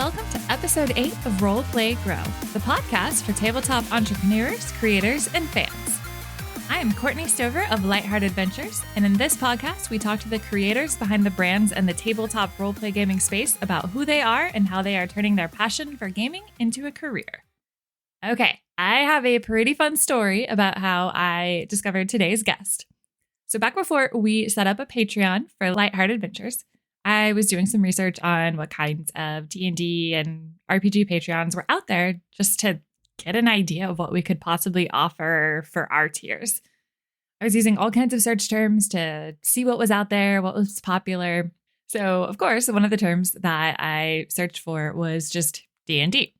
welcome to episode 8 of Role Play Grow, the podcast for tabletop entrepreneurs, creators, and fans. I am Courtney Stover of Lighthearted Ventures, and in this podcast, we talk to the creators behind the brands and the tabletop roleplay gaming space about who they are and how they are turning their passion for gaming into a career. Okay, I have a pretty fun story about how I discovered today's guest. So back before we set up a Patreon for Lighthearted Ventures, I was doing some research on what kinds of D&D and RPG Patreons were out there just to get an idea of what we could possibly offer for our tiers. I was using all kinds of search terms to see what was out there, what was popular. So, of course, one of the terms that I searched for was just D&D.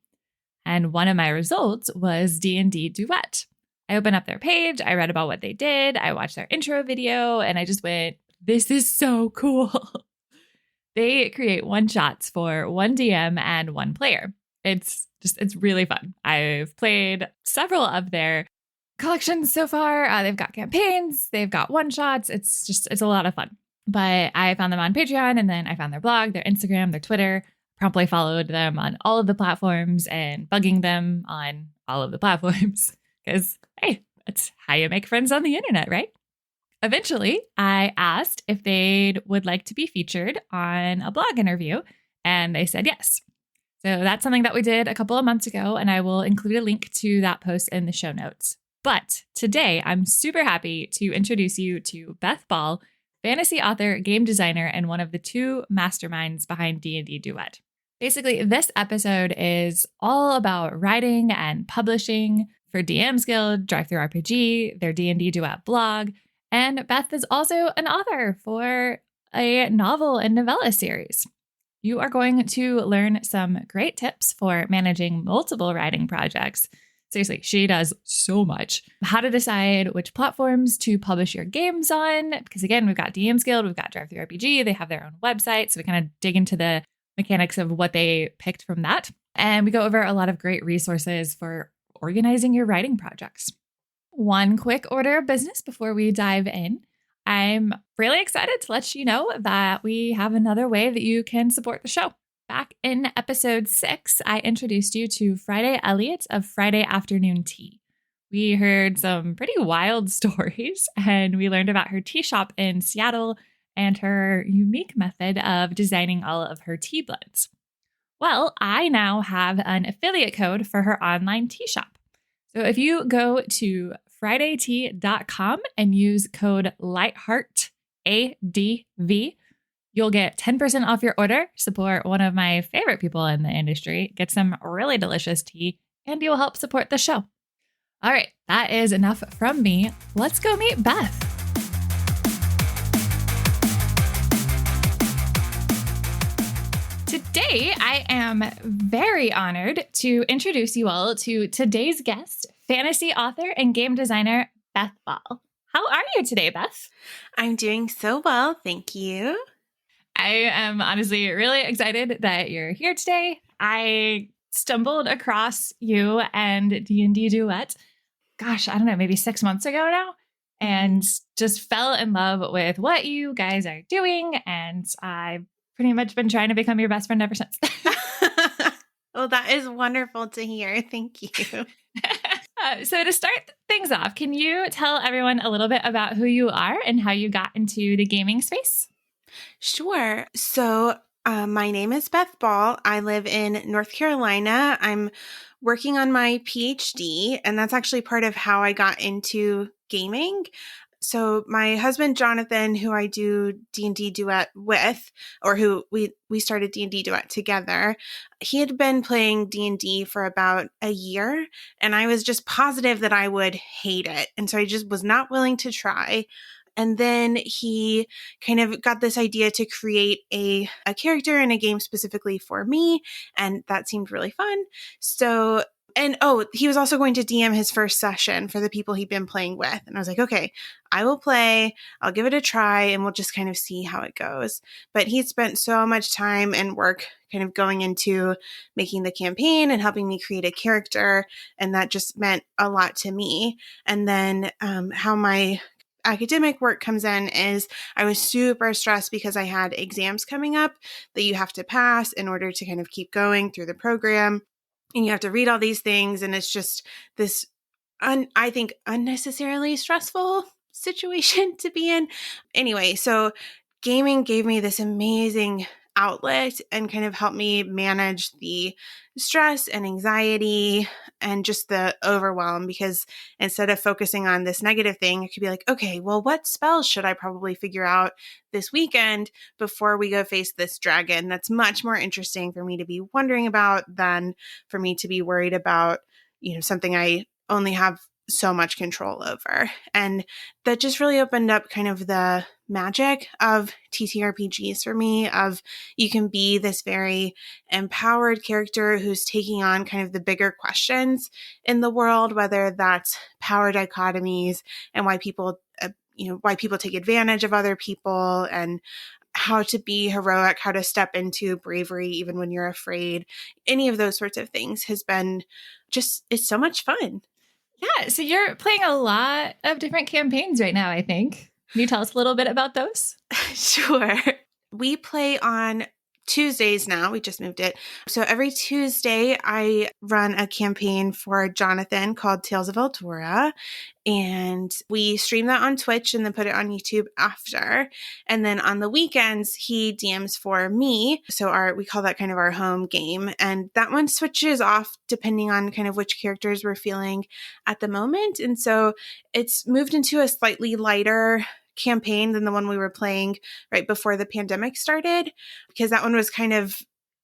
And one of my results was D&D Duet. I opened up their page, I read about what they did, I watched their intro video, and I just went, this is so cool. They create one-shots for one DM and one player. It's really fun. I've played several of their collections so far. They've got campaigns, they've got one-shots. It's a lot of fun. But I found them on Patreon, and then I found their blog, their Instagram, their Twitter, promptly followed them on all of the platforms and bugging them on all of the platforms. Because, hey, that's how you make friends on the internet, right? Eventually, I asked if they would like to be featured on a blog interview, and they said yes. So that's something that we did a couple of months ago, and I will include a link to that post in the show notes. But today, I'm super happy to introduce you to Beth Ball, fantasy author, game designer, and one of the two masterminds behind D&D Duet. Basically, this episode is all about writing and publishing for DM's Guild, Drivethrurpg, their D&D Duet blog, and Beth is also an author for a novel and novella series. You are going to learn some great tips for managing multiple writing projects. Seriously, she does so much. How to decide which platforms to publish your games on. Because again, we've got DM's Guild, we've got Drivethrurpg, they have their own website. So we kind of dig into the mechanics of what they picked from that. And we go over a lot of great resources for organizing your writing projects. One quick order of business before we dive in. I'm really excited to let you know that we have another way that you can support the show. Back in episode 6, I introduced you to Friday Elliott of Friday Afternoon Tea. We heard some pretty wild stories, and we learned about her tea shop in Seattle and her unique method of designing all of her tea blends. Well, I now have an affiliate code for her online tea shop. So if you go to fridaytea.com and use code LIGHTHEARTADV, you'll get 10% off your order, support one of my favorite people in the industry, get some really delicious tea, and you'll help support the show. All right, that is enough from me. Let's go meet Beth. Today, I am very honored to introduce you all to today's guest, fantasy author and game designer, Beth Ball. How are you today, Beth? I'm doing so well, thank you. I am honestly really excited that you're here today. I stumbled across you and D&D Duet, gosh, I don't know, maybe 6 months ago now, and just fell in love with what you guys are doing, and I've pretty much been trying to become your best friend ever since. Well, that is wonderful to hear. Thank you. So to start things off, can you tell everyone a little bit about who you are and how you got into the gaming space? Sure. So my name is Beth Ball. I live in North Carolina. I'm working on my PhD, and that's actually part of how I got into gaming. So my husband, Jonathan, who I do D&D Duet with, or who we started D&D Duet together, he had been playing D&D for about a year, and I was just positive that I would hate it. And so I just was not willing to try. And then he kind of got this idea to create a character in a game specifically for me, and that seemed really fun. So he was also going to DM his first session for the people he'd been playing with. And I was like, okay, I will play, I'll give it a try, and we'll just kind of see how it goes. But he'd spent so much time and work kind of going into making the campaign and helping me create a character. And that just meant a lot to me. And then how my academic work comes in is I was super stressed because I had exams coming up that you have to pass in order to kind of keep going through the program. And you have to read all these things. And it's just this, I think, unnecessarily stressful situation to be in. Anyway, so gaming gave me this amazing outlet and kind of helped me manage the stress and anxiety and just the overwhelm, because instead of focusing on this negative thing, I could be like, okay, well, what spells should I probably figure out this weekend before we go face this dragon? That's much more interesting for me to be wondering about than for me to be worried about, something I only have so much control over. And that just really opened up kind of the magic of TTRPGs for me, of you can be this very empowered character who's taking on kind of the bigger questions in the world, whether that's power dichotomies and why people take advantage of other people, and how to be heroic, how to step into bravery even when you're afraid. Any of those sorts of things has been it's so much fun. Yeah. So you're playing a lot of different campaigns right now, I think. Can you tell us a little bit about those? Sure. We play on Tuesdays now. We just moved it. So every Tuesday, I run a campaign for Jonathan called Tales of Eldora. And we stream that on Twitch and then put it on YouTube after. And then on the weekends, he DMs for me. So we call that kind of our home game. And that one switches off depending on kind of which characters we're feeling at the moment. And so it's moved into a slightly lighter campaign than the one we were playing right before the pandemic started, because that one was kind of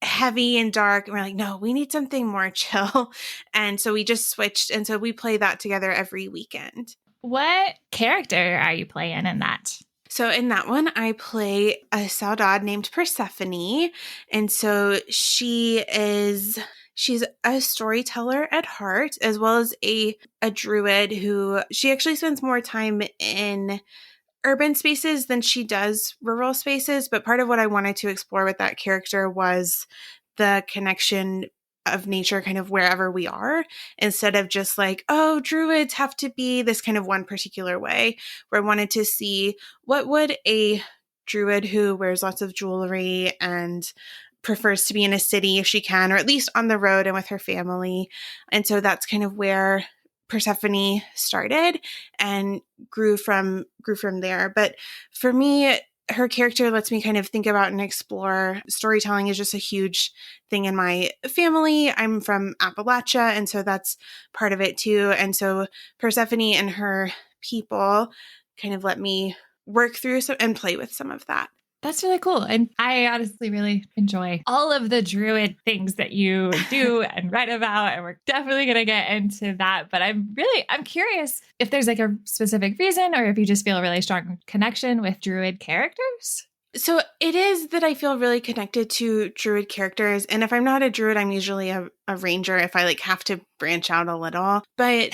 heavy and dark, and we're like, no, we need something more chill. And so we just switched, and so we play that together every weekend. What character are you playing in that? So in that one, I play a Saudade named Persephone, and so she's a storyteller at heart, as well as a druid who she actually spends more time in urban spaces than she does rural spaces. But part of what I wanted to explore with that character was the connection of nature kind of wherever we are, instead of just like, oh, druids have to be this kind of one particular way, where I wanted to see what would a druid who wears lots of jewelry and prefers to be in a city if she can, or at least on the road and with her family. And so that's kind of where Persephone started and grew from there. But for me, her character lets me kind of think about and explore. Storytelling is just a huge thing in my family. I'm from Appalachia, and so that's part of it too. And so Persephone and her people kind of let me work through and play with some of that. That's really cool. And I honestly really enjoy all of the druid things that you do and write about. And we're definitely going to get into that. But I'm curious if there's like a specific reason, or if you just feel a really strong connection with druid characters. So it is that I feel really connected to druid characters. And if I'm not a druid, I'm usually a ranger if I like have to branch out a little. But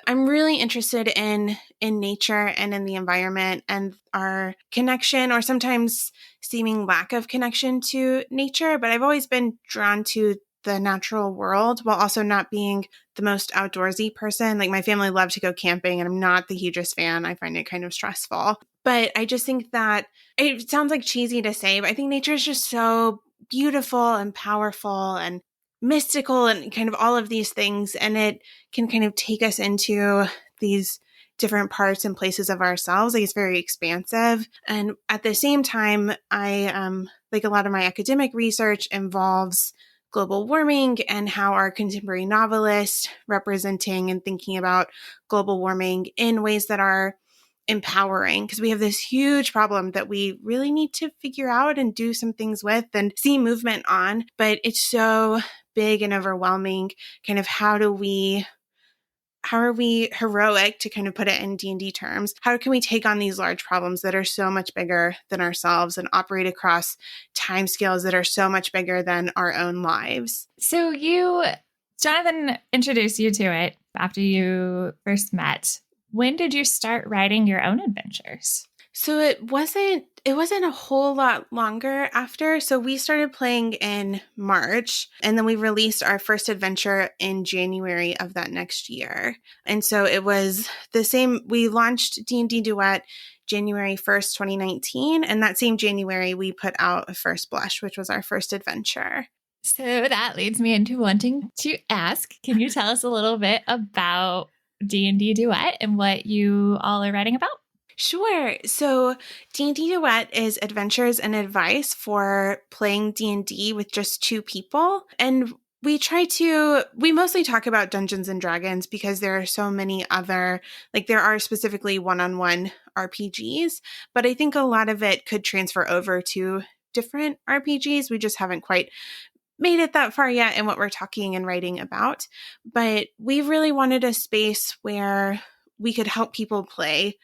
I'm really interested in nature and in the environment and our connection, or sometimes seeming lack of connection to nature. But I've always been drawn to the natural world while also not being the most outdoorsy person. Like my family loved to go camping, and I'm not the hugest fan. I find it kind of stressful. But I just think that it sounds like cheesy to say, but I think nature is just so beautiful and powerful and mystical and kind of all of these things. And it can kind of take us into these different parts and places of ourselves. Like it's very expansive. And at the same time, I like a lot of my academic research involves global warming and how our contemporary novelists representing and thinking about global warming in ways that are empowering, because we have this huge problem that we really need to figure out and do some things with and see movement on. But it's so big and overwhelming. Kind of how are we heroic, to kind of put it in D&D terms? How can we take on these large problems that are so much bigger than ourselves and operate across timescales that are so much bigger than our own lives? So Jonathan introduced you to it after you first met. When did you start writing your own adventures? So it wasn't a whole lot longer after. So we started playing in March, and then we released our first adventure in January of that next year. And so it was the same. We launched D&D Duet January 1st, 2019, and that same January we put out a First Blush, which was our first adventure. So that leads me into wanting to ask, can you tell us a little bit about D&D Duet and what you all are writing about? Sure. So D&D Duet is adventures and advice for playing D&D with just two people. And we mostly talk about Dungeons and Dragons because there are so many other, like there are specifically one-on-one RPGs, but I think a lot of it could transfer over to different RPGs. We just haven't quite made it that far yet in what we're talking and writing about. But we really wanted a space where we could help people play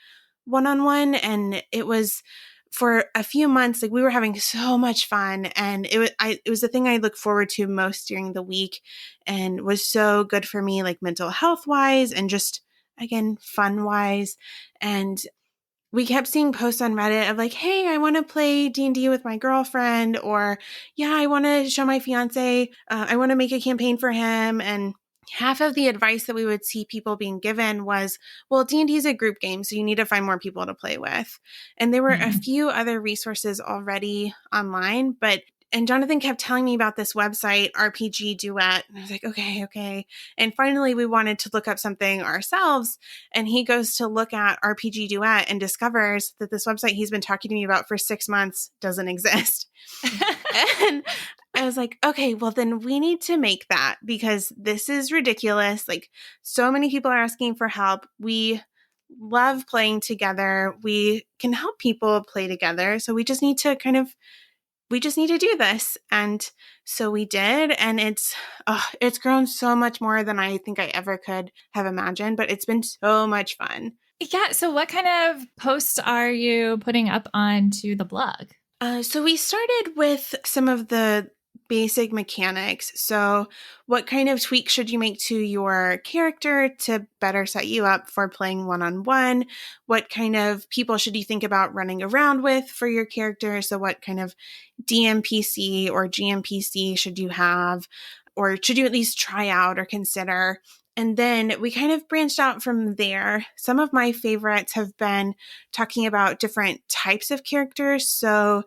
one-on-one, and it was for a few months, like we were having so much fun, and it was the thing I look forward to most during the week, and was so good for me, like mental health wise and just again fun wise. And we kept seeing posts on Reddit of like, hey, I want to play D&D with my girlfriend, or yeah, I want to show my fiance, I want to make a campaign for him. And half of the advice that we would see people being given was, well, D&D is a group game, so you need to find more people to play with. And there were a few other resources already online, and Jonathan kept telling me about this website, RPG Duet. And I was like, okay. And finally, we wanted to look up something ourselves. And he goes to look at RPG Duet and discovers that this website he's been talking to me about for 6 months doesn't exist. And I was like, okay, well, then we need to make that because this is ridiculous. Like, so many people are asking for help. We love playing together. We can help people play together. So we just need to do this. And so we did. And it's grown so much more than I think I ever could have imagined, but it's been so much fun. Yeah. So what kind of posts are you putting up onto the blog? So we started with some of the basic mechanics. So what kind of tweaks should you make to your character to better set you up for playing one-on-one? What kind of people should you think about running around with for your character? So what kind of DMPC or GMPC should you have? Or should you at least try out or consider? And then we kind of branched out from there. Some of my favorites have been talking about different types of characters. So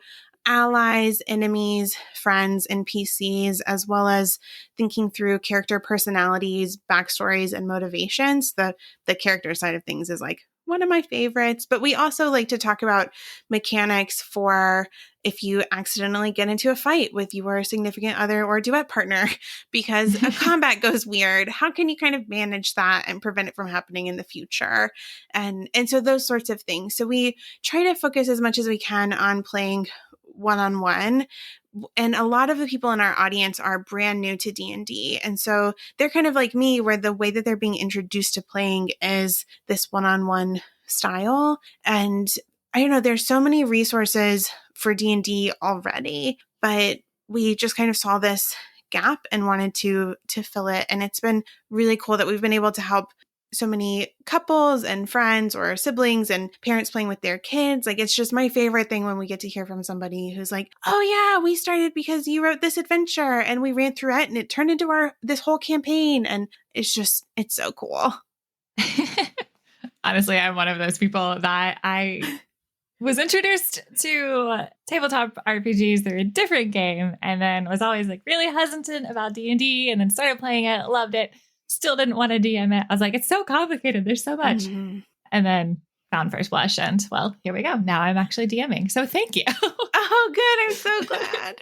allies, enemies, friends, NPCs, as well as thinking through character personalities, backstories, and motivations. The character side of things is like one of my favorites, but we also like to talk about mechanics for if you accidentally get into a fight with your significant other or duet partner because a combat goes weird. How can you kind of manage that and prevent it from happening in the future? And so those sorts of things. So we try to focus as much as we can on playing one-on-one. And a lot of the people in our audience are brand new to D&D. And so they're kind of like me, where the way that they're being introduced to playing is this one-on-one style. And I don't know, there's so many resources for D&D already, but we just kind of saw this gap and wanted to fill it. And it's been really cool that we've been able to help so many couples and friends or siblings and parents playing with their kids. Like, it's just my favorite thing when we get to hear from somebody who's like, oh yeah, we started because you wrote this adventure and we ran through it and it turned into this whole campaign. And it's so cool. Honestly, I'm one of those people that I was introduced to tabletop RPGs through a different game and then was always like really hesitant about D&D and then started playing it, loved it. Still didn't want to DM it. I was like, it's so complicated. There's so much. Mm-hmm. And then found First Blush and well, here we go. Now I'm actually DMing. So thank you. Oh, good. I'm so glad.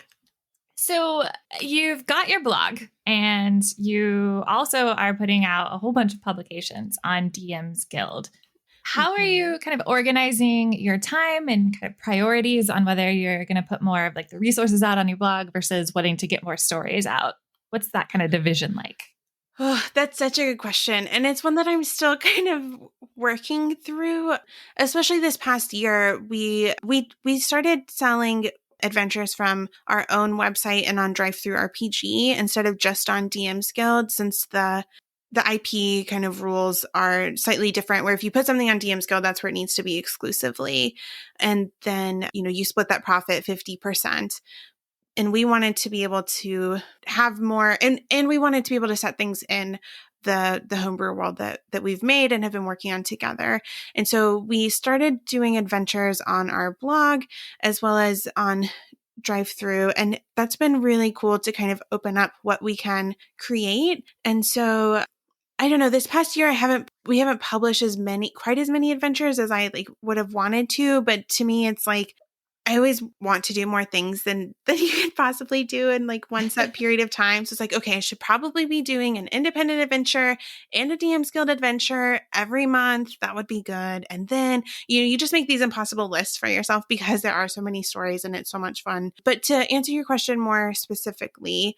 So you've got your blog and you also are putting out a whole bunch of publications on DM's Guild. How are you kind of organizing your time and kind of priorities on whether you're going to put more of like the resources out on your blog versus wanting to get more stories out? What's that kind of division like? Oh, that's such a good question. And it's one that I'm still kind of working through, especially this past year. We started selling adventures from our own website and on Drivethrurpg instead of just on DM's Guild, since the the IP kind of rules are slightly different, where if you put something on DM's Guild, that's where it needs to be exclusively. And then, you split that profit 50%. And we wanted to be able to have more, and we wanted to be able to set things in the homebrew world that we've made and have been working on together. And so we started doing adventures on our blog as well as on Drive-Thru, and that's been really cool to kind of open up what we can create. And so I don't know, this past year we haven't published quite as many adventures as I would have wanted to, but to me it's like I always want to do more things than you could possibly do in one set period of time. So it's like, okay, I should probably be doing an independent adventure and a DM's Guild adventure every month. That would be good. And then, you just make these impossible lists for yourself because there are so many stories and it's so much fun. But to answer your question more specifically,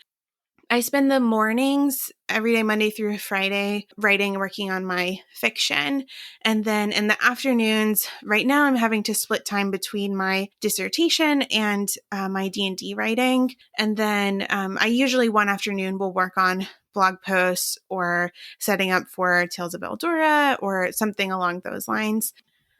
I spend the mornings every day, Monday through Friday, working on my fiction. And then in the afternoons, right now I'm having to split time between my dissertation and my D&D writing. And then I usually one afternoon will work on blog posts or setting up for Tales of Eldora or something along those lines.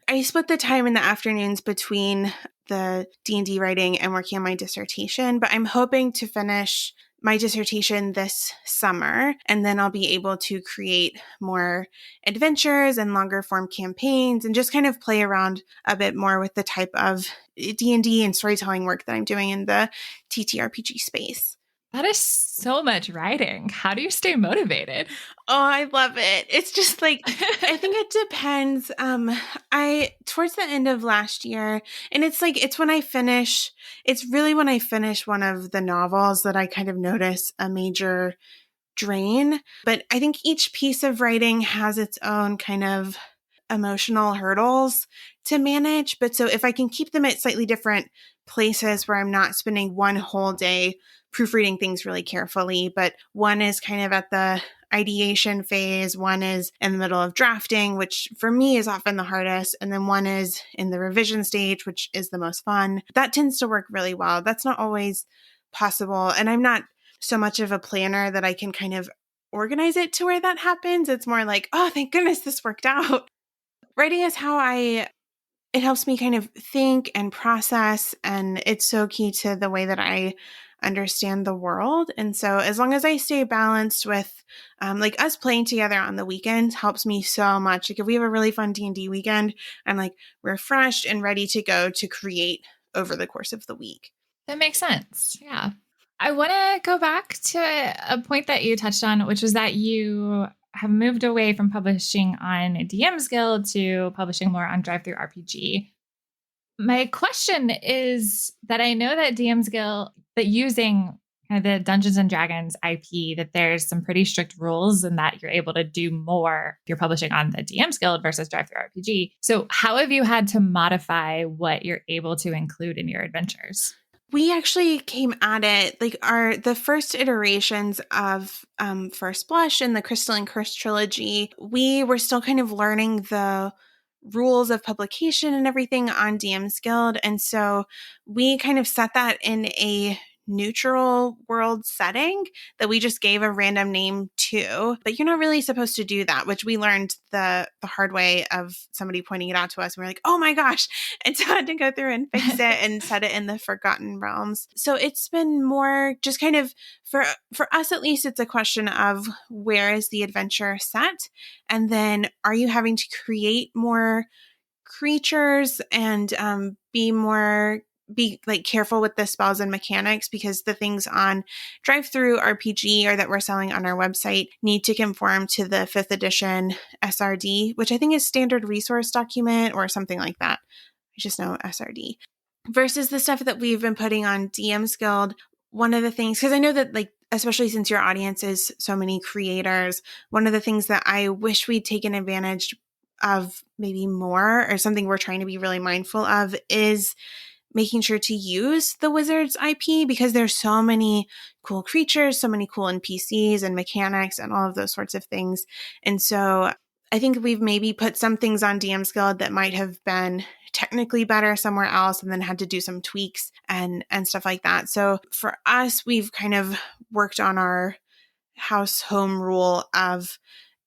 I split the time in the afternoons between the D&D writing and working on my dissertation, but I'm hoping to finish my dissertation this summer, and then I'll be able to create more adventures and longer form campaigns and just kind of play around a bit more with the type of D&D and storytelling work that I'm doing in the TTRPG space. That is so much writing. How do you stay motivated? Oh, I love it. It's just I think it depends. Towards the end of last year, and it's really when I finish one of the novels that I kind of notice a major drain. But I think each piece of writing has its own kind of emotional hurdles to manage. But so if I can keep them at slightly different places where I'm not spending one whole day proofreading things really carefully, but one is kind of at the ideation phase, one is in the middle of drafting, which for me is often the hardest, and then one is in the revision stage, which is the most fun. That tends to work really well. That's not always possible, and I'm not so much of a planner that I can kind of organize it to where that happens. It's more like, oh, thank goodness this worked out. Writing is how it helps me kind of think and process, and it's so key to the way that I understand the world. And so as long as I stay balanced with us playing together on the weekends helps me so much. If we have a really fun D&D weekend, I'm refreshed and ready to go to create over the course of the week. That makes sense. Yeah. I want to go back to a point that you touched on, which was that you have moved away from publishing on DM's Guild to publishing more on Drivethrurpg. My question is that I know that DM's Guild, that using kind of the Dungeons and Dragons IP, that there's some pretty strict rules and that you're able to do more if you're publishing on the DM's Guild versus Drivethrurpg. So how have you had to modify what you're able to include in your adventures? We actually came at it the first iterations of First Blush and the Crystalline Curse trilogy. We were still kind of learning the rules of publication and everything on DM's Guild. And so we kind of set that in a neutral world setting that we just gave a random name to, but you're not really supposed to do that, which we learned the hard way of somebody pointing it out to us. And we're like, oh my gosh. And so I had to go through and fix it and set it in the Forgotten Realms. So it's been more just kind of, for us at least, it's a question of where is the adventure set? And then are you having to create more creatures and be careful with the spells and mechanics, because the things on Drivethrurpg or that we're selling on our website need to conform to the 5th edition SRD, which I think is standard resource document or something like that. I just know SRD. Versus the stuff that we've been putting on DM's Guild. One of the things, because I know that especially since your audience is so many creators, one of the things that I wish we'd taken advantage of maybe more, or something we're trying to be really mindful of, is making sure to use the Wizards IP, because there's so many cool creatures, so many cool NPCs and mechanics and all of those sorts of things. And so I think we've maybe put some things on DM's Guild that might have been technically better somewhere else and then had to do some tweaks and stuff like that. So for us, we've kind of worked on our house home rule of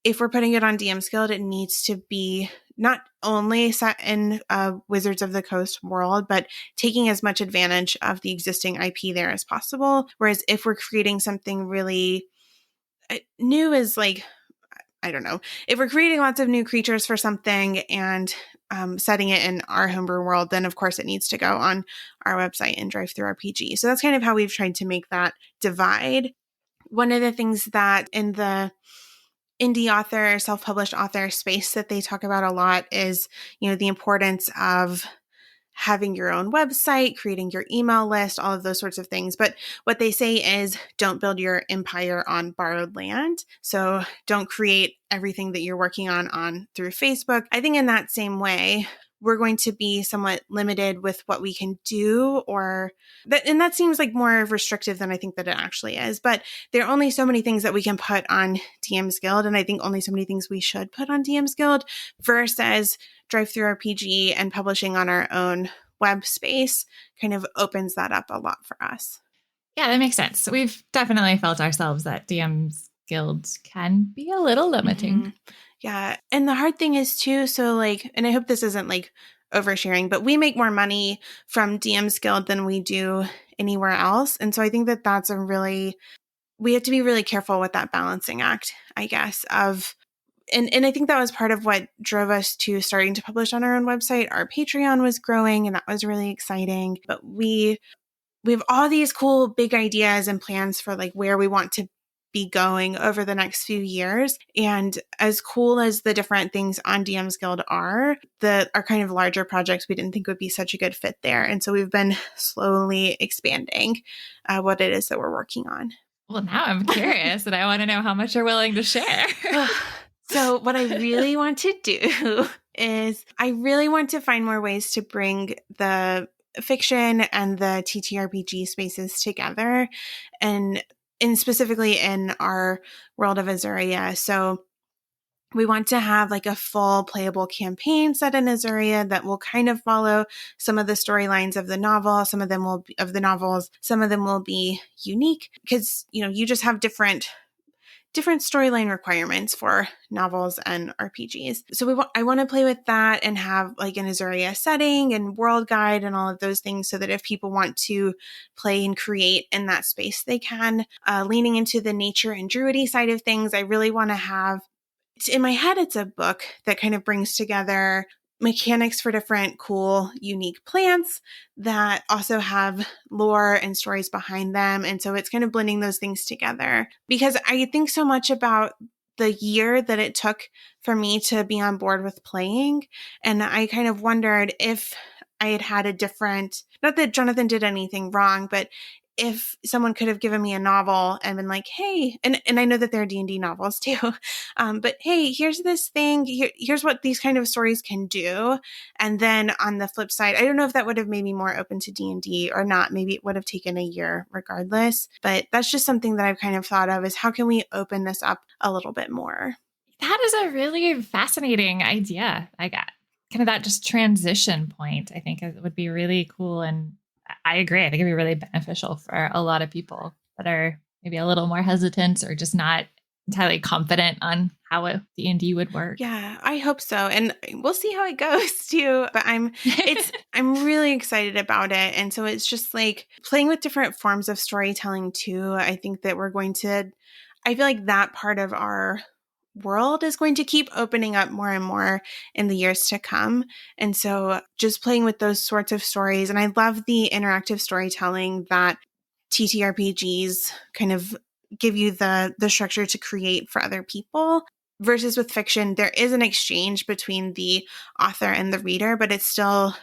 if we're putting it on DM's Guild, it needs to be not only set in Wizards of the Coast world, but taking as much advantage of the existing IP there as possible. Whereas if we're creating something really new, is like, I don't know, if we're creating lots of new creatures for something and setting it in our homebrew world, then of course it needs to go on our website in Drivethrurpg. So that's kind of how we've tried to make that divide. One of the things that in the indie author, self-published author space that they talk about a lot is, the importance of having your own website, creating your email list, all of those sorts of things. But what they say is don't build your empire on borrowed land. So don't create everything that you're working on through Facebook. I think in that same way, we're going to be somewhat limited with what we can do, and that seems like more restrictive than I think that it actually is. But there are only so many things that we can put on DM's Guild, and I think only so many things we should put on DM's Guild versus Drivethrurpg and publishing on our own web space kind of opens that up a lot for us. Yeah, that makes sense. We've definitely felt ourselves that DM's Guild can be a little limiting. Mm-hmm. Yeah. And the hard thing is too, so and I hope this isn't oversharing, but we make more money from DM's Guild than we do anywhere else. And so I think that that's we have to be really careful with that balancing act, I guess, and I think that was part of what drove us to starting to publish on our own website. Our Patreon was growing and that was really exciting, but we have all these cool big ideas and plans for where we want to be going over the next few years. And as cool as the different things on DM's Guild are, our kind of larger projects we didn't think would be such a good fit there. And so we've been slowly expanding what it is that we're working on. Well, now I'm curious and I want to know how much you're willing to share. So what I really want to do is I really want to find more ways to bring the fiction and the TTRPG spaces together, and specifically in our world of Azuria. So we want to have a full playable campaign set in Azuria that will kind of follow some of the storylines of the novel. Some of them will be unique because, you just have different storyline requirements for novels and RPGs. So I want to play with that and have an Azuria setting and world guide and all of those things so that if people want to play and create in that space, they can. Leaning into the nature and druidy side of things, I really want to have, in my head, it's a book that kind of brings together mechanics for different cool, unique plants that also have lore and stories behind them. And so it's kind of blending those things together, because I think so much about the year that it took for me to be on board with playing. And I kind of wondered if I had a different, not that Jonathan did anything wrong, but if someone could have given me a novel and been like, hey, and I know that there are D&D novels too, but hey, here's this thing, here's what these kind of stories can do. And then on the flip side, I don't know if that would have made me more open to D&D or not. Maybe it would have taken a year regardless, but that's just something that I've kind of thought of, is how can we open this up a little bit more? That is a really fascinating idea. I got kind of that just transition point. I think it would be really cool. And I agree. I think it'd be really beneficial for a lot of people that are maybe a little more hesitant or just not entirely confident on how a D&D would work. Yeah, I hope so. And we'll see how it goes too. But I'm really excited about it. And so it's just playing with different forms of storytelling too. I think that I feel like that part of our world is going to keep opening up more and more in the years to come. And so just playing with those sorts of stories. And I love the interactive storytelling that TTRPGs kind of give you the structure to create for other people, versus with fiction, there is an exchange between the author and the reader, but it's still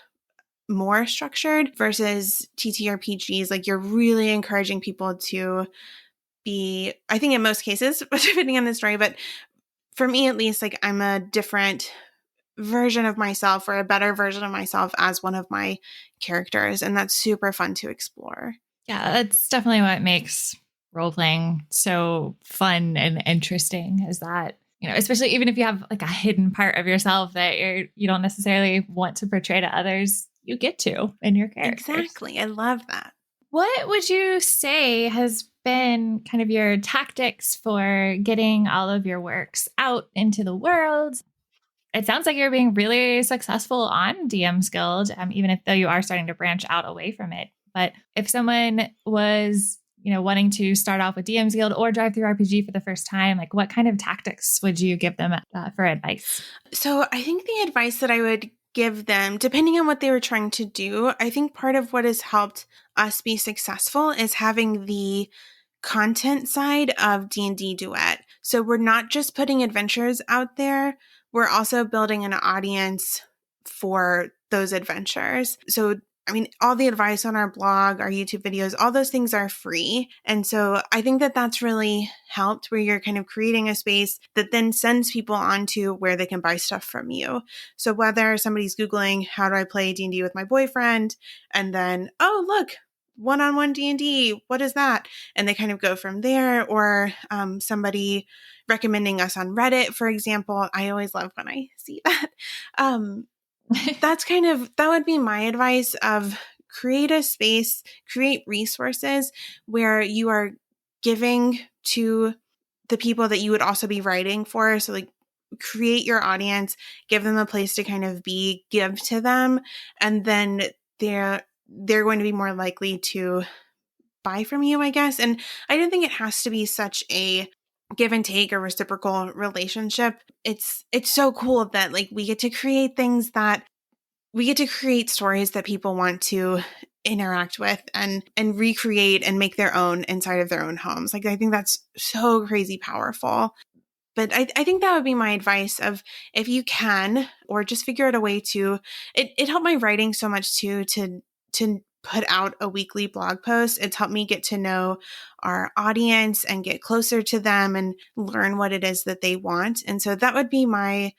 more structured, versus TTRPGs. You're really encouraging people to be, I think in most cases, depending on the story, but for me, at least, I'm a different version of myself, or a better version of myself as one of my characters. And that's super fun to explore. Yeah, that's definitely what makes role-playing so fun and interesting, is that, especially even if you have a hidden part of yourself that you don't necessarily want to portray to others, you get to in your characters. Exactly. I love that. What would you say has been kind of your tactics for getting all of your works out into the world? It sounds like you're being really successful on DM's Guild, even if though you are starting to branch out away from it. But if someone was, wanting to start off with DM's Guild or Drivethrurpg for the first time, like what kind of tactics would you give them for advice? So I think the advice that I would give them, depending on what they were trying to do, I think part of what has helped us be successful is having the content side of D&D Duet. So we're not just putting adventures out there, we're also building an audience for those adventures. So all the advice on our blog, our YouTube videos, all those things are free. And so I think that that's really helped, where you're kind of creating a space that then sends people on to where they can buy stuff from you. So whether somebody's Googling, how do I play D&D with my boyfriend? And then, oh, look, one-on-one D&D, what is that? And they kind of go from there. Or somebody recommending us on Reddit, for example. I always love when I see that. That would be my advice of create a space, create resources where you are giving to the people that you would also be writing for. So like create your audience, give them a place to kind of be, give to them. And then they're going to be more likely to buy from you, I guess. And I don't think it has to be such a give and take or reciprocal relationship. It's so cool that like we get to create stories that people want to interact with and recreate and make their own inside of their own homes. Like I think that's so crazy powerful. But I think that would be my advice of if you can, or just figure out a way to, it helped my writing so much too, to put out a weekly blog post. It's helped me get to know our audience and get closer to them and learn what it is that they want. And so that would be my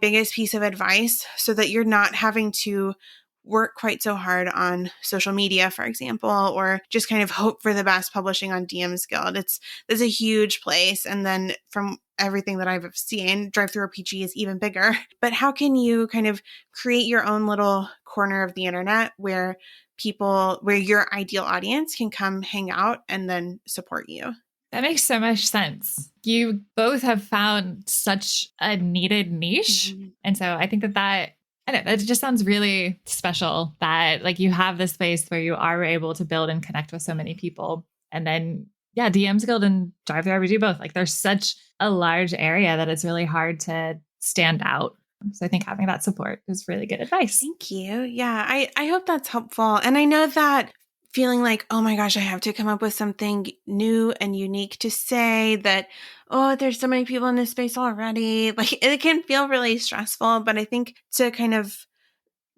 biggest piece of advice, so that you're not having to work quite so hard on social media, for example, or just kind of hope for the best publishing on DM's Guild. It's a huge place. And then from everything that I've seen, Drivethrurpg is even bigger. But how can you kind of create your own little corner of the internet where your ideal audience can come hang out and then support you? That makes so much sense. You both have found such a needed niche. Mm-hmm. And so I think that just sounds really special that like you have this space where you are able to build and connect with so many people. And then, yeah, DM's Guild and Drivethrurpg both, like there's such a large area that it's really hard to stand out. So I think having that support is really good advice. Thank you. Yeah, I hope that's helpful. And I know that feeling like, oh my gosh, I have to come up with something new and unique to say that, oh, there's so many people in this space already. Like it can feel really stressful, but I think to kind of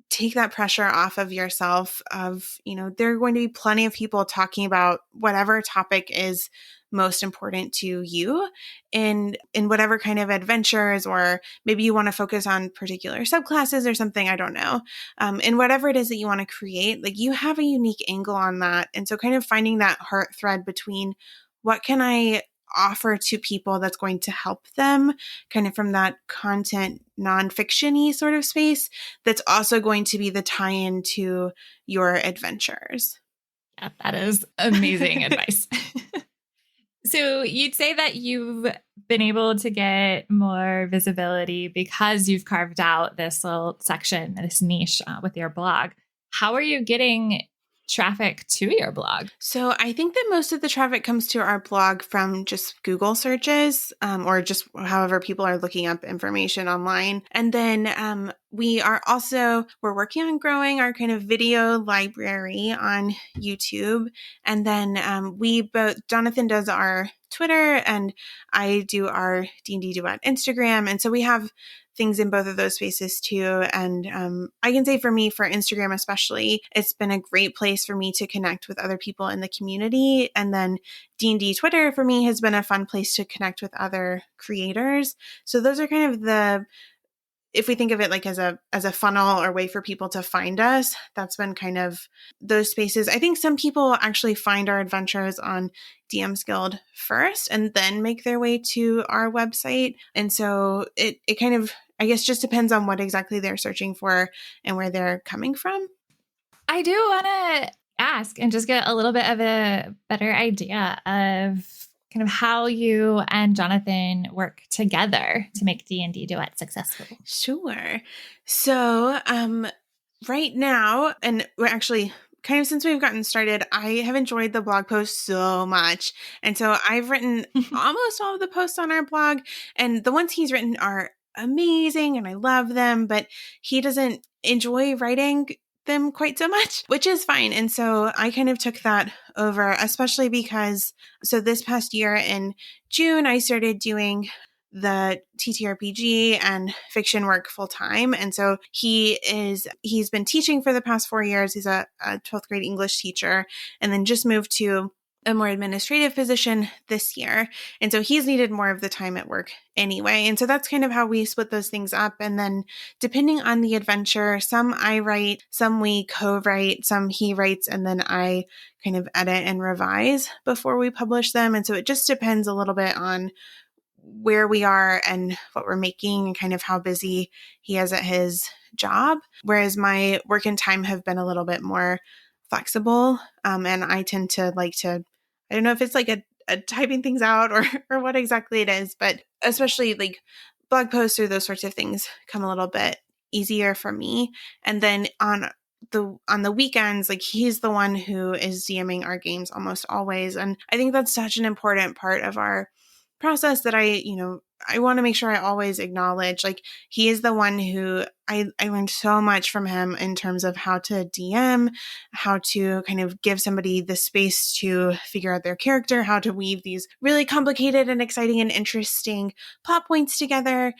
take that pressure off of yourself of, there are going to be plenty of people talking about whatever topic is most important to you in whatever kind of adventures, or maybe you want to focus on particular subclasses or something, I don't know. And whatever it is that you want to create, like you have a unique angle on that. And so kind of finding that heart thread between what can I offer to people that's going to help them kind of from that content nonfiction-y sort of space that's also going to be the tie-in to your adventures. Yeah, that is amazing advice. So you'd say that you've been able to get more visibility because you've carved out this little section, this niche with your blog. How are you getting traffic to your blog? So I think that most of the traffic comes to our blog from just Google searches, or just however people are looking up information online. And then we're working on growing our kind of video library on YouTube. And then Jonathan does our Twitter and I do our D&D Duet Instagram. And so we have things in both of those spaces too. And I can say for me, for Instagram especially, it's been a great place for me to connect with other people in the community. And then D&D Twitter for me has been a fun place to connect with other creators. So those are kind of if we think of it like as a funnel or way for people to find us, that's been kind of those spaces. I think some people actually find our adventures on DM's Guild first and then make their way to our website. And so it kind of, I guess, just depends on what exactly they're searching for and where they're coming from. I do want to ask and just get a little bit of a better idea of kind of how you and Jonathan work together to make D&D Duet successful. Sure. So, right now, and we're actually kind of since we've gotten started, I have enjoyed the blog post so much. And so I've written almost all of the posts on our blog, and the ones he's written are amazing and I love them, but he doesn't enjoy writing them quite so much, which is fine. And so I kind of took that over, especially because so this past year in June, I started doing the TTRPG and fiction work full time. And so he's been teaching for the past 4 years. He's a 12th grade English teacher and then just moved to a more administrative position this year. And so he's needed more of the time at work anyway. And so that's kind of how we split those things up. And then depending on the adventure, some I write, some we co-write, some he writes, and then I kind of edit and revise before we publish them. And so it just depends a little bit on where we are and what we're making and kind of how busy he is at his job. Whereas my work and time have been a little bit more flexible. And I tend to like to, I don't know if it's like a typing things out or what exactly it is, but especially like blog posts or those sorts of things come a little bit easier for me. And then on the weekends, like he's the one who is DMing our games almost always. And I think that's such an important part of our process that I want to make sure I always acknowledge. Like he is the one who I learned so much from him in terms of how to DM, how to kind of give somebody the space to figure out their character, how to weave these really complicated and exciting and interesting plot points together.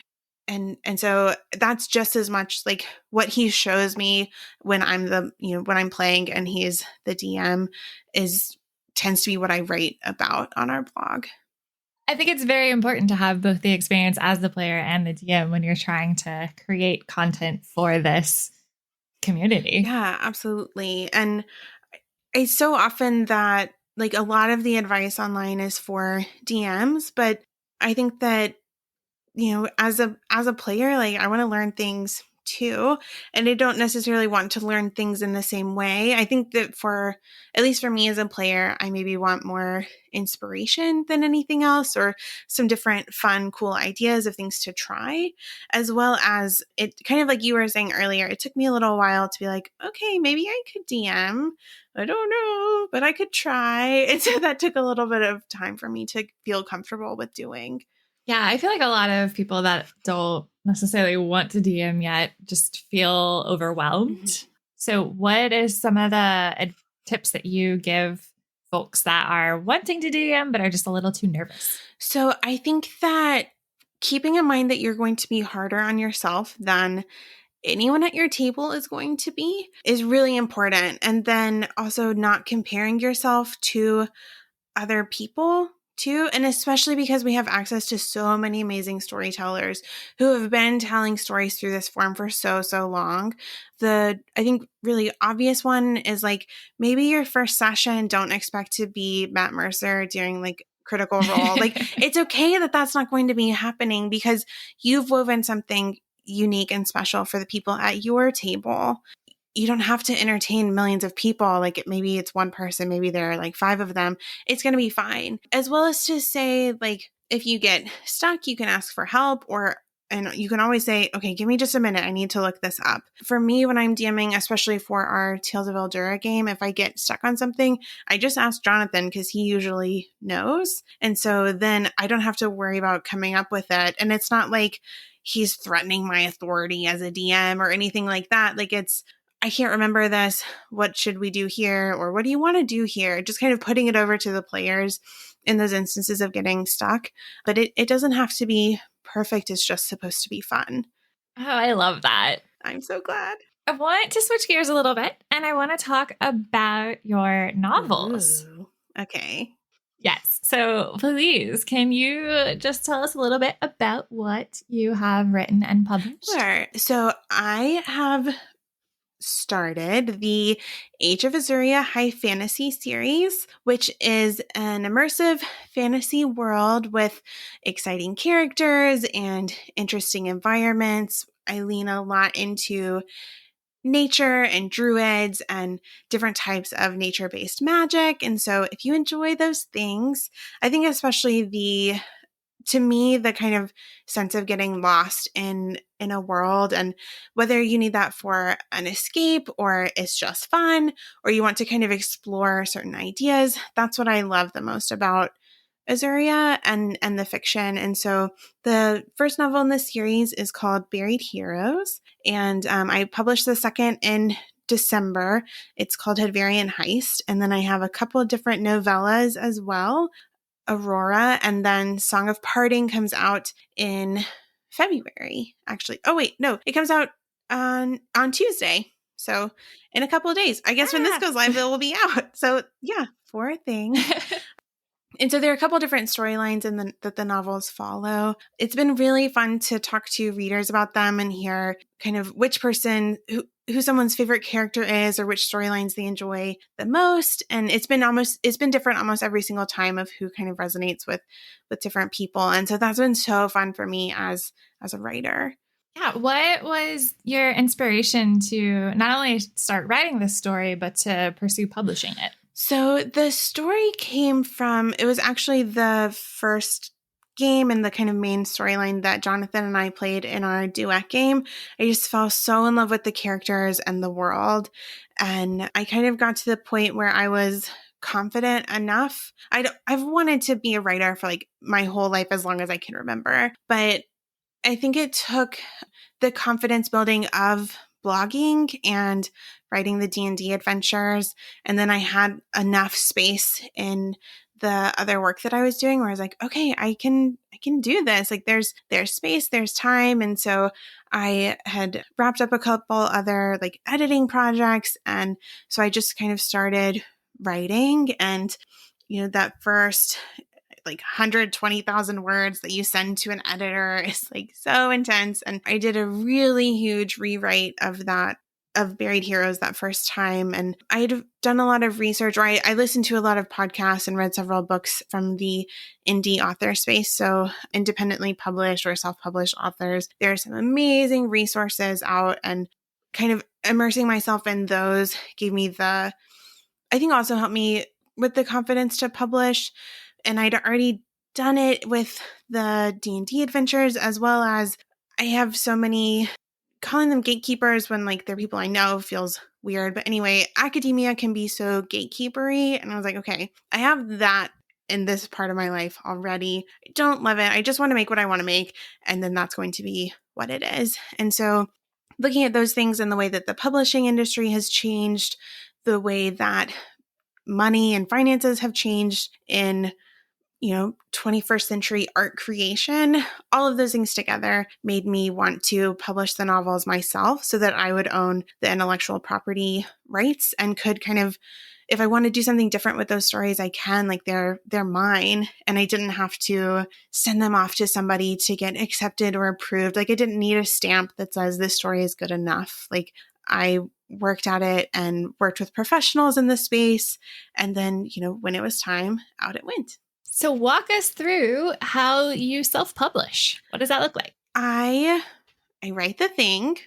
And so that's just as much like what he shows me when when I'm playing and he's the DM tends to be what I write about on our blog. I think it's very important to have both the experience as the player and the DM when you're trying to create content for this community. Yeah, absolutely. And it's so often that like a lot of the advice online is for DMs, but I think that, as a player, like I want to learn things too. And I don't necessarily want to learn things in the same way. I think that at least for me as a player, I maybe want more inspiration than anything else, or some different fun, cool ideas of things to try, as well as it kind of like you were saying earlier, it took me a little while to be like, okay, maybe I could DM. I don't know, but I could try. And so that took a little bit of time for me to feel comfortable with doing. Yeah, I feel like a lot of people that don't necessarily want to DM yet just feel overwhelmed. Mm-hmm. So what is some of the tips that you give folks that are wanting to DM but are just a little too nervous? So I think that keeping in mind that you're going to be harder on yourself than anyone at your table is going to be is really important. And then also not comparing yourself to other people too. And especially because we have access to so many amazing storytellers who have been telling stories through this form for so long. I think really obvious one is like maybe your first session, don't expect to be Matt Mercer doing like Critical Role. Like it's okay that that's not going to be happening because you've woven something unique and special for the people at your table. You don't have to entertain millions of people. Like maybe it's one person, maybe there are like 5 of them. It's going to be fine. As well as to say, like, if you get stuck, you can ask for help, and you can always say, okay, give me just a minute. I need to look this up. For me, when I'm DMing, especially for our Tales of Eldura game, if I get stuck on something, I just ask Jonathan because he usually knows. And so then I don't have to worry about coming up with it. And it's not like he's threatening my authority as a DM or anything like that. Like I can't remember this. What should we do here? Or what do you want to do here? Just kind of putting it over to the players in those instances of getting stuck. But it doesn't have to be perfect. It's just supposed to be fun. Oh, I love that. I'm so glad. I want to switch gears a little bit and I want to talk about your novels. Ooh, okay. Yes. So please, can you just tell us a little bit about what you have written and published? Sure. So I have started the Age of Azuria High Fantasy series, which is an immersive fantasy world with exciting characters and interesting environments. I lean a lot into nature and druids and different types of nature-based magic. And so if you enjoy those things, I think especially to me, the kind of sense of getting lost in a world, and whether you need that for an escape or it's just fun, or you want to kind of explore certain ideas, that's what I love the most about Azuria and the fiction. And so the first novel in this series is called Buried Heroes, and I published the second in December. It's called Hadvarian Heist, and then I have a couple of different novellas as well. Aurora, and then Song of Parting comes out in February, actually. Oh wait, no, it comes out on Tuesday. So in a couple of days. I guess when this goes live, it will be out. So yeah, 4 things. And so there are a couple different storylines that the novels follow. It's been really fun to talk to readers about them and hear kind of which person, who someone's favorite character is, or which storylines they enjoy the most. And it's been different almost every single time of who kind of resonates with different people. And so that's been so fun for me as a writer. Yeah. What was your inspiration to not only start writing this story, but to pursue publishing it? So the story came from, it was actually the first game and the kind of main storyline that Jonathan and I played in our duet game. I just fell so in love with the characters and the world. And I kind of got to the point where I was confident enough. I've wanted to be a writer for like my whole life, as long as I can remember. But I think it took the confidence building of blogging and writing the D&D adventures. And then I had enough space in the other work that I was doing where I was like, okay, I can do this. Like there's space, there's time. And so I had wrapped up a couple other like editing projects. And so I just kind of started writing, and, that first like 120,000 words that you send to an editor is like so intense. And I did a really huge rewrite of Buried Heroes that first time. And I'd done a lot of research, or I listened to a lot of podcasts and read several books from the indie author space. So independently published or self-published authors. There are some amazing resources out, and kind of immersing myself in those gave me I think also helped me with the confidence to publish. And I'd already done it with the D&D adventures, as well as I have so many, calling them gatekeepers when like they're people I know feels weird. But anyway, academia can be so gatekeepery. And I was like, okay, I have that in this part of my life already. I don't love it. I just want to make what I want to make. And then that's going to be what it is. And so looking at those things and the way that the publishing industry has changed, the way that money and finances have changed in 21st century art creation, all of those things together made me want to publish the novels myself so that I would own the intellectual property rights and could kind of, if I want to do something different with those stories, I can, like they're mine, and I didn't have to send them off to somebody to get accepted or approved. Like I didn't need a stamp that says this story is good enough. Like I worked at it and worked with professionals in the space. And then, when it was time, out it went. So walk us through how you self-publish. What does that look like? I write the thing,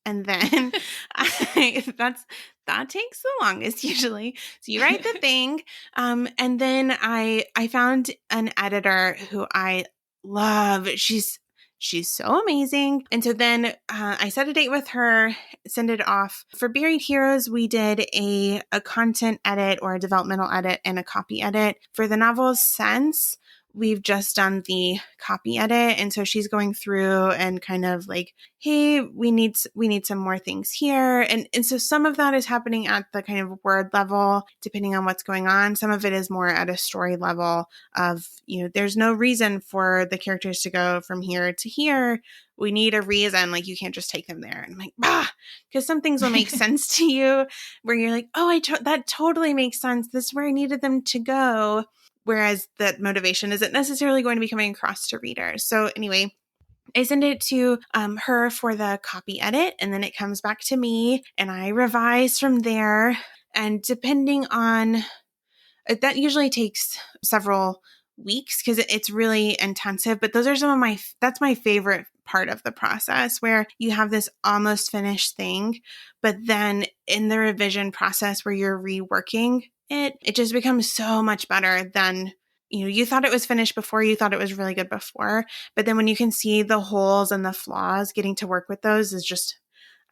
and then that takes the longest usually. So you write the thing, and then I found an editor who I love. She's so amazing. And so then I set a date with her, send it off. For Buried Heroes, we did a content edit or a developmental edit and a copy edit. For the novel's Sense, we've just done the copy edit. And so she's going through and kind of like, hey, we need some more things here. And so some of that is happening at the kind of word level, depending on what's going on. Some of it is more at a story level of, there's no reason for the characters to go from here to here. We need a reason. Like, you can't just take them there. And I'm like, because some things will make sense to you where you're like, oh, that totally makes sense. This is where I needed them to go. Whereas that motivation isn't necessarily going to be coming across to readers. So anyway, I send it to her for the copy edit, and then it comes back to me and I revise from there. And depending on, that usually takes several weeks because it's really intensive, but those are that's my favorite part of the process where you have this almost finished thing, but then in the revision process where you're reworking it, it just becomes so much better than, you thought it was finished before, you thought it was really good before, but then when you can see the holes and the flaws, getting to work with those is just,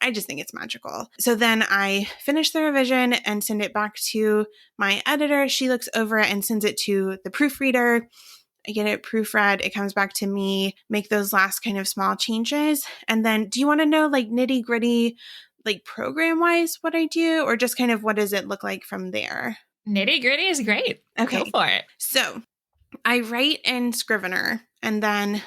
I just think it's magical. So then I finish the revision and send it back to my editor. She looks over it and sends it to the proofreader. I get it proofread. It comes back to me, make those last kind of small changes. And then do you want to know like nitty gritty, like program wise what I do, or just kind of what does it look like from there? Nitty gritty is great. Okay. Go for it. So I write in Scrivener, and then,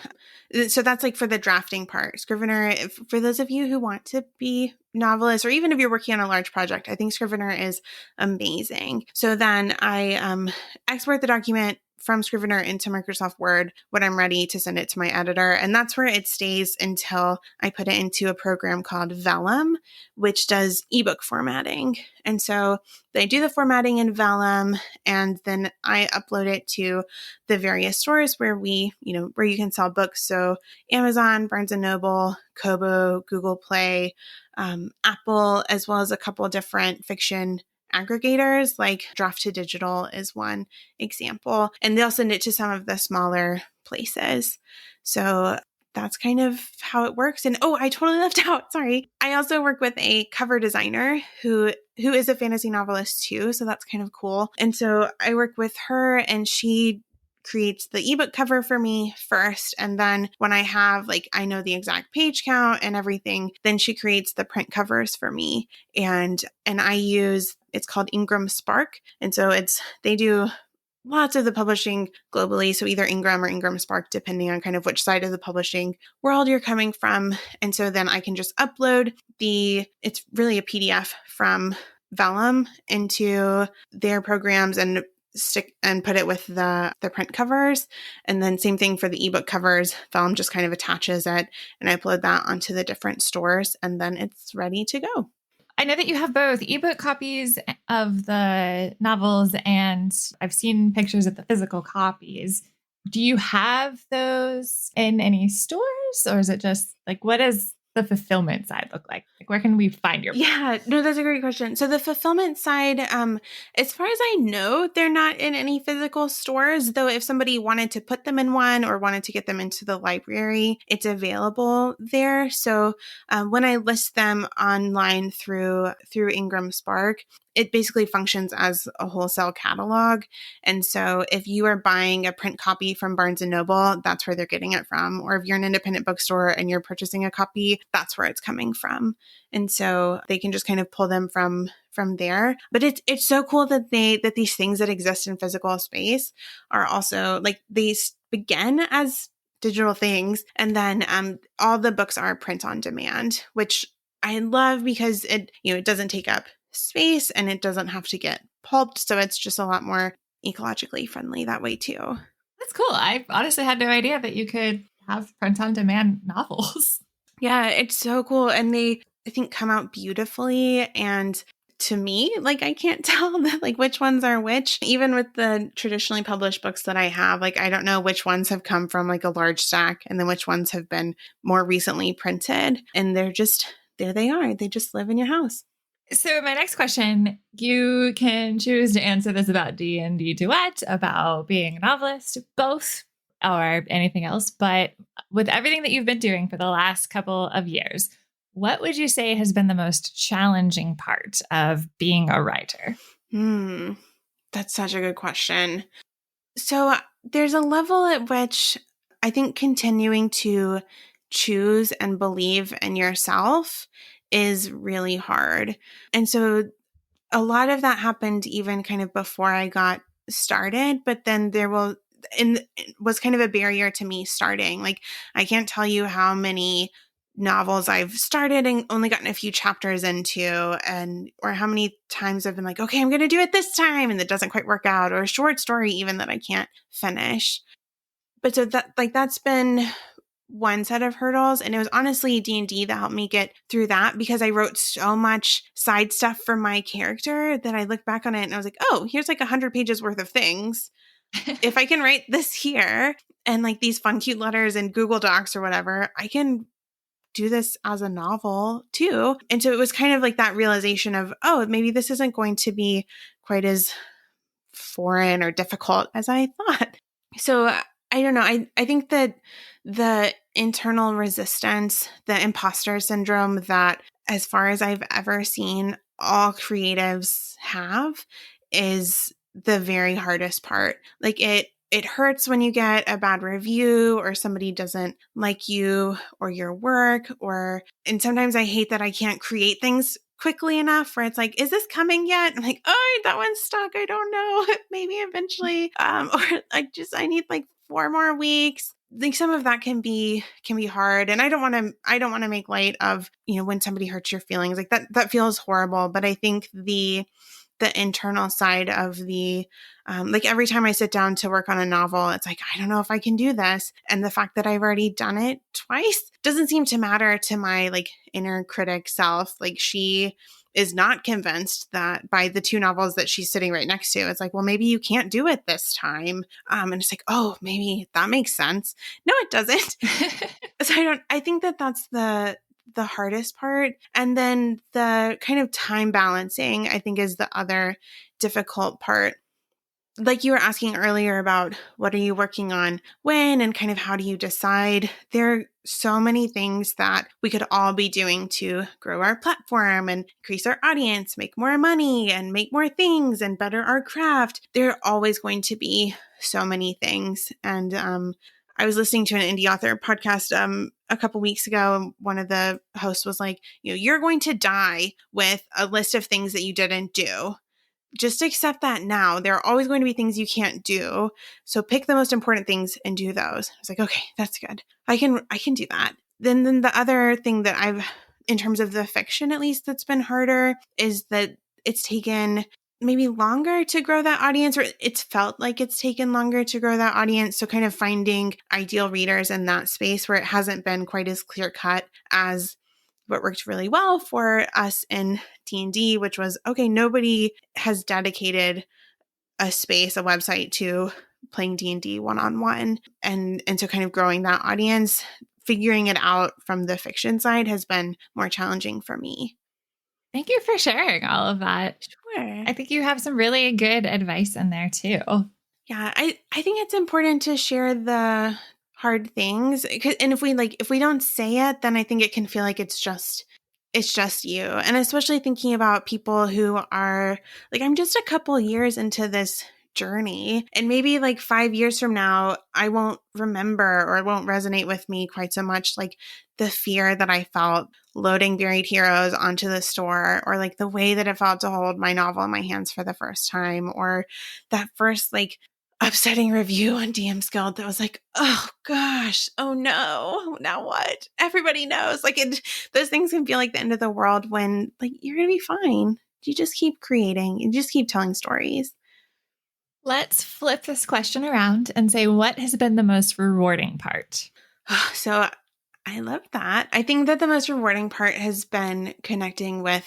so that's like for the drafting part. Scrivener, for those of you who want to be novelists, or even if you're working on a large project, I think Scrivener is amazing. So then I export the document from Scrivener into Microsoft Word when I'm ready to send it to my editor. And that's where it stays until I put it into a program called Vellum, which does ebook formatting. And so they do the formatting in Vellum, and then I upload it to the various stores where where you can sell books. So Amazon, Barnes & Noble, Kobo, Google Play, Apple, as well as a couple different fiction aggregators like Draft to Digital is one example. And they'll send it to some of the smaller places. So that's kind of how it works. And I totally left out. Sorry. I also work with a cover designer who is a fantasy novelist too. So that's kind of cool. And so I work with her, and she creates the ebook cover for me first. And then when I have, I know the exact page count and everything, then she creates the print covers for me. And I use, it's called Ingram Spark. And so they do lots of the publishing globally. So either Ingram or Ingram Spark, depending on kind of which side of the publishing world you're coming from. And so then I can just upload it's really a PDF from Vellum into their programs and stick and put it with the print covers. And then same thing for the ebook covers. Vellum just kind of attaches it, and I upload that onto the different stores, and then it's ready to go. I know that you have both ebook copies of the novels, and I've seen pictures of the physical copies. Do you have those in any stores, or is it just what does the fulfillment side look like? Where can we find your books? Yeah, no, that's a great question. So the fulfillment side, as far as I know, they're not in any physical stores, though if somebody wanted to put them in one or wanted to get them into the library, it's available there. So when I list them online through Ingram Spark, it basically functions as a wholesale catalog. And so if you are buying a print copy from Barnes & Noble, that's where they're getting it from. Or if you're an independent bookstore and you're purchasing a copy, that's where it's coming from. And so they can just kind of pull them from there. But it's so cool that these things that exist in physical space are also they begin as digital things. And then all the books are print on demand, which I love because it doesn't take up space and it doesn't have to get pulped. So it's just a lot more ecologically friendly that way too. That's cool. I honestly had no idea that you could have print on demand novels. Yeah, it's so cool. And they, I think, come out beautifully. And to me, I can't tell which ones are which. Even with the traditionally published books that I have, I don't know which ones have come from a large stack and then which ones have been more recently printed. And they're just, there they are. They just live in your house. So my next question, you can choose to answer this about D&D Duet, about being a novelist, both, or anything else. But with everything that you've been doing for the last couple of years, what would you say has been the most challenging part of being a writer? That's such a good question. So there's a level at which I think continuing to choose and believe in yourself is really hard. And so a lot of that happened even kind of before I got started, but then it was kind of a barrier to me starting. I can't tell you how many novels I've started and only gotten a few chapters into, or how many times I've been okay, I'm going to do it this time, and it doesn't quite work out, or a short story even that I can't finish. But so that's been one set of hurdles. And it was honestly D&D that helped me get through that, because I wrote so much side stuff for my character that I looked back on it and I was here's 100 pages worth of things. If I can write this here. and like these fun, cute letters in Google Docs or whatever, I can do this as a novel too. And so it was kind of like that realization of, oh, maybe this isn't going to be quite as foreign or difficult as I thought. So I don't know. I think that the internal resistance, the imposter syndrome that, as far as I've ever seen, all creatives have is the very hardest part. Like it hurts when you get a bad review or somebody doesn't like you or your work, and sometimes I hate that I can't create things quickly enough where it's like, is this coming yet? I'm like, oh, that one's stuck. I don't know. Maybe eventually. Or I need like 4 more weeks. Like some of that can be hard. And I don't want to make light of, when somebody hurts your feelings, like that feels horrible. But I think the internal side of the, like every time I sit down to work on a novel, it's like, I don't know if I can do this. And the fact that I've already done it twice doesn't seem to matter to my like inner critic self. Like she is not convinced that by the 2 novels that she's sitting right next to, it's like, well, maybe you can't do it this time. And it's like, oh, maybe that makes sense. No, it doesn't. So I think that that's the hardest part. And then the kind of time balancing, I think, is the other difficult part. Like you were asking earlier about what are you working on when, and kind of how do you decide? There are so many things that we could all be doing to grow our platform and increase our audience, make more money and make more things and better our craft. There are always going to be so many things. And I was listening to an indie author podcast a couple weeks ago, and one of the hosts was like, you're going to die with a list of things that you didn't do. Just accept that now. There are always going to be things you can't do. So pick the most important things and do those. I was like, okay, that's good. I can do that. Then the other thing that I've, in terms of the fiction at least, that's been harder is that it's taken maybe longer to grow that audience, or it's felt like it's taken longer to grow that audience. So kind of finding ideal readers in that space where it hasn't been quite as clear cut as what worked really well for us in D&D, which was, okay, nobody has dedicated a space, a website to playing D&D one-on-one. And so kind of growing that audience, figuring it out from the fiction side has been more challenging for me. Thank you for sharing all of that. Sure. I think you have some really good advice in there too. Yeah, I think it's important to share the hard things. And if we don't say it, then I think it can feel like it's just you. And especially thinking about people who are like, I'm just a couple years into this journey, and maybe like 5 years from now, I won't remember, or it won't resonate with me quite so much, like the fear that I felt loading Buried Heroes onto the store, or like the way that it felt to hold my novel in my hands for the first time, or that first like upsetting review on DM's Guild that was like, oh gosh, oh no, now what? Everybody knows. Like those things can feel like the end of the world when like you're going to be fine. You just keep creating, you just keep telling stories. Let's flip this question around and say, what has been the most rewarding part? So I love that. I think that the most rewarding part has been connecting with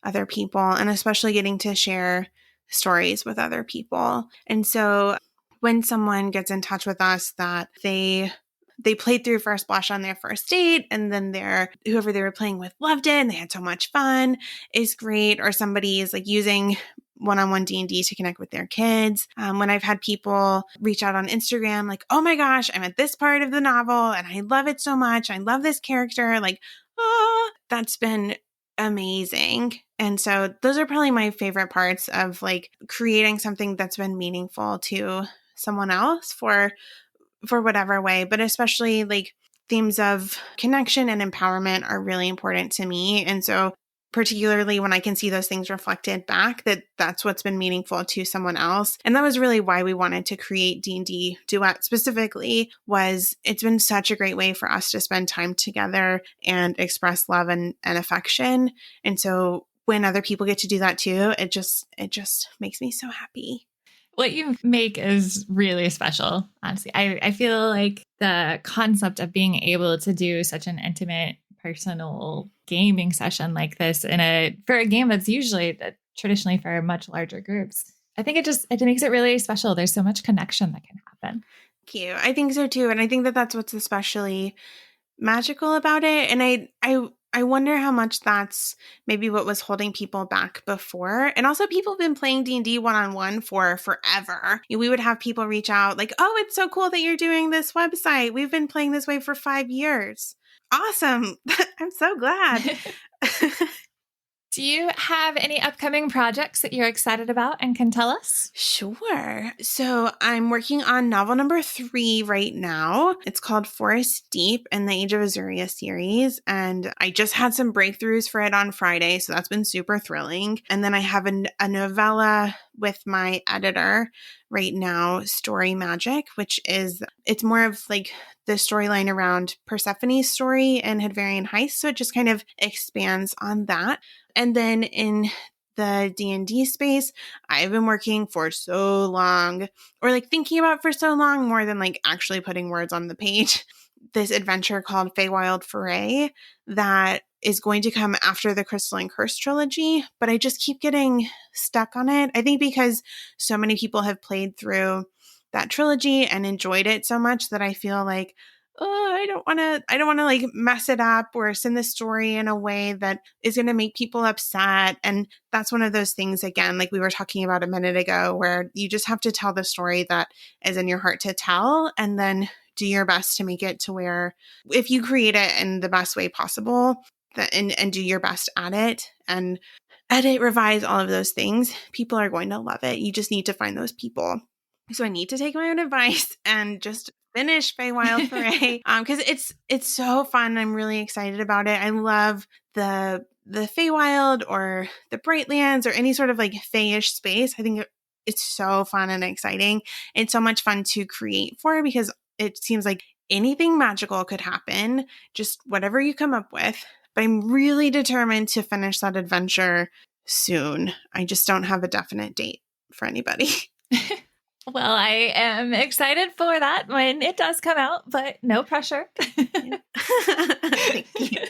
other people, and especially getting to share stories with other people. And so when someone gets in touch with us that they played through First Blush on their first date, and then whoever they were playing with loved it and they had so much fun, is great. Or somebody is like using one-on-one D&D to connect with their kids. When I've had people reach out on Instagram, like, oh my gosh, I'm at this part of the novel and I love it so much. I love this character. Like, that's been amazing. And so those are probably my favorite parts of like creating something that's been meaningful to someone else for whatever way, but especially like themes of connection and empowerment are really important to me. And so particularly when I can see those things reflected back, that's what's been meaningful to someone else. And that was really why we wanted to create D&D Duet specifically, was it's been such a great way for us to spend time together and express love and affection. And so when other people get to do that too, it just makes me so happy. What you make is really special, honestly. I feel like the concept of being able to do such an intimate, personal gaming session like this for a game that's usually traditionally for much larger groups, I think it makes it really special. There's so much connection that can happen. Thank you. I think so too. And I think that that's what's especially magical about it. And I wonder how much that's maybe what was holding people back before. And also people have been playing D&D one-on-one for forever. We would have people reach out like, oh, it's so cool that you're doing this website. We've been playing this way for 5 years. Awesome. I'm so glad. Do you have any upcoming projects that you're excited about and can tell us? Sure. So I'm working on novel number 3 right now. It's called Forest Deep in the Age of Azuria series. And I just had some breakthroughs for it on Friday. So that's been super thrilling. And then I have a novella with my editor right now, Story Magic, which is, it's more of like the storyline around Persephone's story and Hadvarian Heist. So it just kind of expands on that. And then in the D&D space, I've been working for so long, or like thinking about for so long, more than like actually putting words on the page, this adventure called Feywild Foray that is going to come after the Crystal and Curse trilogy, but I just keep getting stuck on it. I think because so many people have played through that trilogy and enjoyed it so much that I feel like, oh, I don't want to like mess it up or send the story in a way that is going to make people upset. And that's one of those things, again, like we were talking about a minute ago, where you just have to tell the story that is in your heart to tell, and then do your best to make it to where if you create it in the best way possible and do your best at it and edit, revise, all of those things, people are going to love it. You just need to find those people. So I need to take my own advice and just finish Feywild Foray because it's so fun. I'm really excited about it. I love the Feywild or the Brightlands or any sort of like Feyish space. I think it's so fun and exciting. It's so much fun to create for because it seems like anything magical could happen, just whatever you come up with. But I'm really determined to finish that adventure soon. I just don't have a definite date for anybody. Well, I am excited for that when it does come out, but no pressure. Thank you.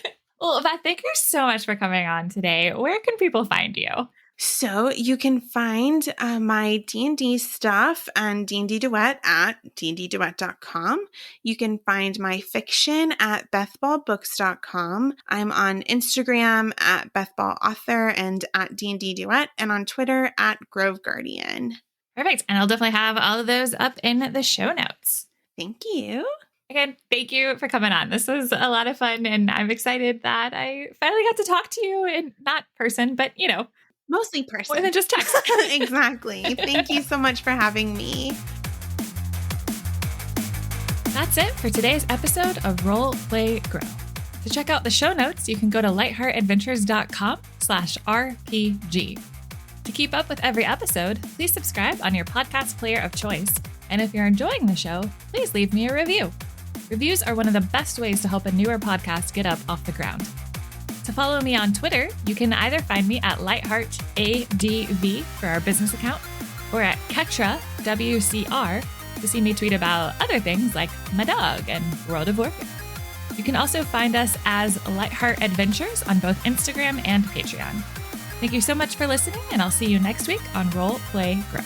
Well, Beth, thank you so much for coming on today. Where can people find you? So you can find my D&D stuff and D&D Duet at dndduet.com. You can find my fiction at bethballbooks.com. I'm on Instagram at bethballauthor and at D&D Duet, and on Twitter at Grove Guardian. Perfect. And I'll definitely have all of those up in the show notes. Thank you. Again, thank you for coming on. This was a lot of fun, and I'm excited that I finally got to talk to you in not person, but, you know, mostly person. More than just text. Exactly. Thank you so much for having me. That's it for today's episode of Role Play Grow. To check out the show notes, you can go to lightheartadventures.com/RPG. To keep up with every episode, please subscribe on your podcast player of choice. And if you're enjoying the show, please leave me a review. Reviews are one of the best ways to help a newer podcast get up off the ground. To follow me on Twitter, you can either find me at lightheartadv for our business account, or at Ketra WCR to see me tweet about other things like my dog and World of Warcraft. You can also find us as Lightheart Adventures on both Instagram and Patreon. Thank you so much for listening, and I'll see you next week on Role Play Grow.